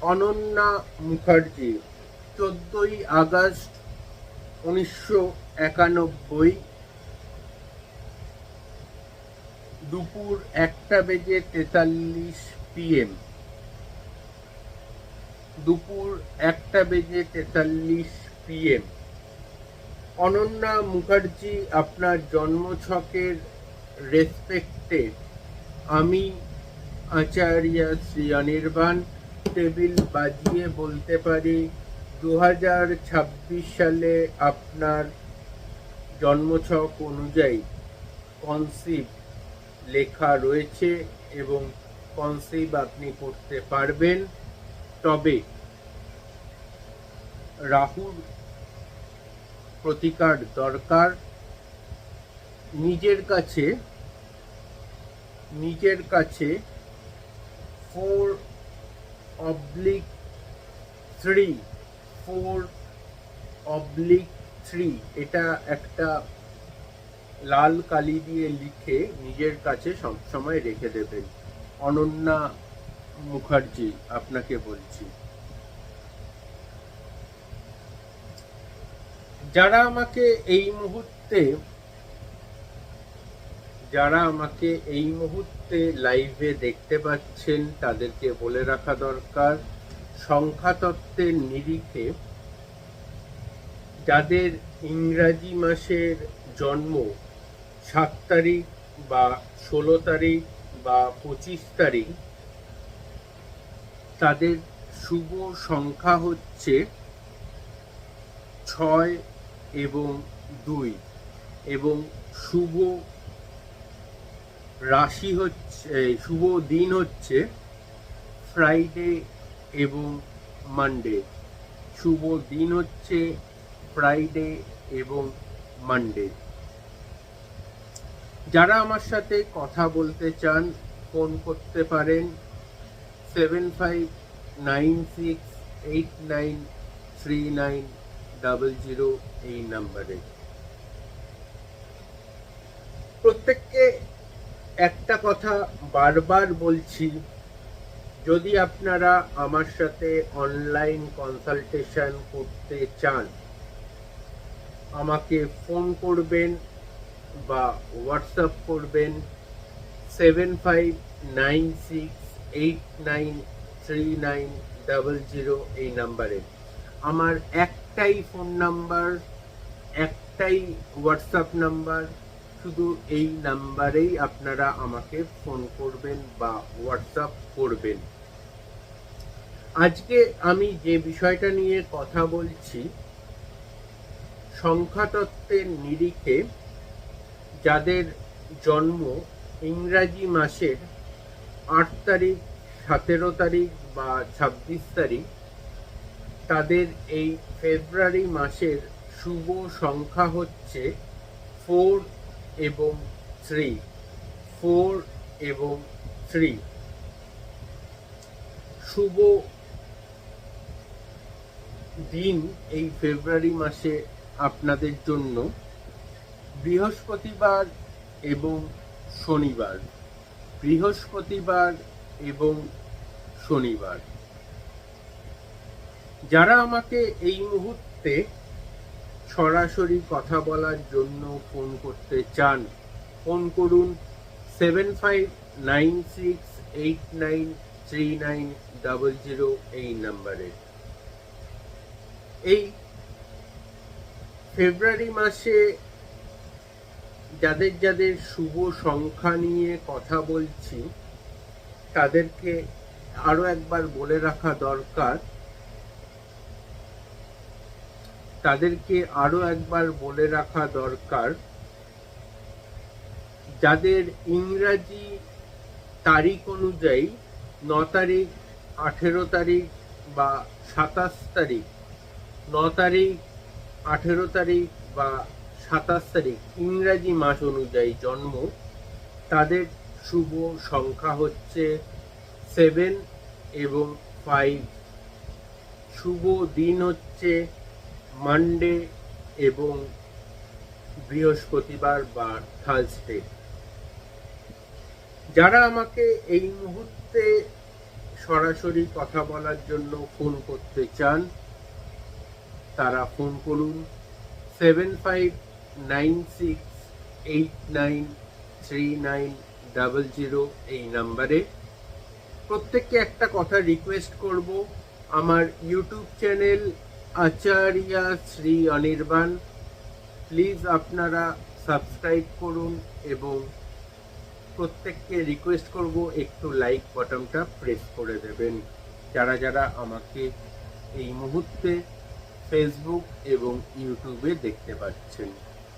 Ananya Mukherjee, 14ই August 1991, দুপুর 1:43 PM। দুপুর 1:43 PM। Ananya Mukherjee, আপনার জন্মছকের রেসপেক্টে আমি আচার্য শ্রী অনির্বাণ টেবিল বাজিয়ে বলতে পারি 2026 সালে আপনার জন্মছক অনুযায়ী কনসিভ লেখা রয়েছে এবং কনসিভ আপনি করতে পারবেন। তবে রাহুর প্রতিকার দরকার। নিজের কাছে 4/3 এটা একটা লাল কালি দিয়ে লিখে নিজের কাছে সবসময় রেখে দেবেন। অনন্যা মুখার্জি, আপনাকে বলছি, যারা আমাকে এই মুহূর্তে লাইভে দেখতে পাচ্ছেন তাদেরকে বলে রাখা দরকার, সংখ্যাতত্ত্বের নিরিখে যাদের ইংরাজি মাসের জন্ম 7 তারিখ বা 16 তারিখ বা 25 তারিখ, তাদের শুভ সংখ্যা হচ্ছে 6 এবং 2 এবং শুভ রাশি হচ্ছে, শুভ দিন হচ্ছে ফ্রাইডে এবং মানডে। শুভ দিন হচ্ছে ফ্রাইডে এবং মানডে। যারা আমার সাথে কথা বলতে চান ফোন করতে পারেন 7596893900 এই নাম্বারে। প্রত্যেককে একটা কথা বারবার বলছি, যদি আপনারা আমার সাথে অনলাইন কনসালটেশন করতে চান আমাকে ফোন করবেন বা হোয়াটসঅ্যাপ করবেন 7596893900 এই নাম্বারে। আমার একটাই ফোন নাম্বার, একটাই হোয়াটসঅ্যাপ নাম্বার, শুধু এই নাম্বারেই আপনারা আমাকে ফোন করবেন বা হোয়াটসঅ্যাপ করবেন। আজকে আমি যে বিষয়টা নিয়ে কথা বলছি, সংখ্যাতত্ত্বের নিরিখে যাদের জন্ম ইংরাজি মাসের 8 তারিখ, 17 তারিখ বা 26 তারিখ, তাদের এই ফেব্রুয়ারি মাসের শুভ সংখ্যা হচ্ছে 4 এবং 3। 4 এবং 3 শুভ দিন এই ফেব্রুয়ারি মাসে আপনাদের জন্য বৃহস্পতিবার এবং শনিবার। বৃহস্পতিবার এবং শনিবার। যারা আমাকে এই মুহূর্তে সরাসরি কথা বলার জন্য ফোন করতে চান ফোন করুন 7596893900 এই নাম্বারে। এই ফেব্রুয়ারি মাসে যাদের শুভ সংখ্যা নিয়ে কথা বলছি তাদেরকে আরো একবার বলে রাখা দরকার, যাদের ইংরাজি তারিখ অনুযায়ী 9 তারিখ, 18 তারিখ বা 27 তারিখ, 9 তারিখ, 18 তারিখ বা 27 তারিখ ইংরাজি মাস অনুযায়ী জন্ম, তাদের শুভ সংখ্যা হচ্ছে 7 এবং 5। শুভ দিন হচ্ছে মানডে এবং বৃহস্পতিবার বা থার্সডে। যারা আমাকে এই মুহূর্তে সরাসরি কথা বলার জন্য ফোন করতে চান তারা ফোন করুন 7596893900 এই নাম্বারে। প্রত্যেককে একটা কথা রিকোয়েস্ট করব, আমার YouTube channel Acharya Shri Anirban, please আপনারা সাবস্ক্রাইব করুন এবং প্রত্যেককে রিকোয়েস্ট করব একটু লাইক বাটনটা প্রেস করে দেবেন। যারা যারা আমাকে এই মুহূর্তে ফেসবুক এবং ইউটিউবে দেখতে পাচ্ছেন।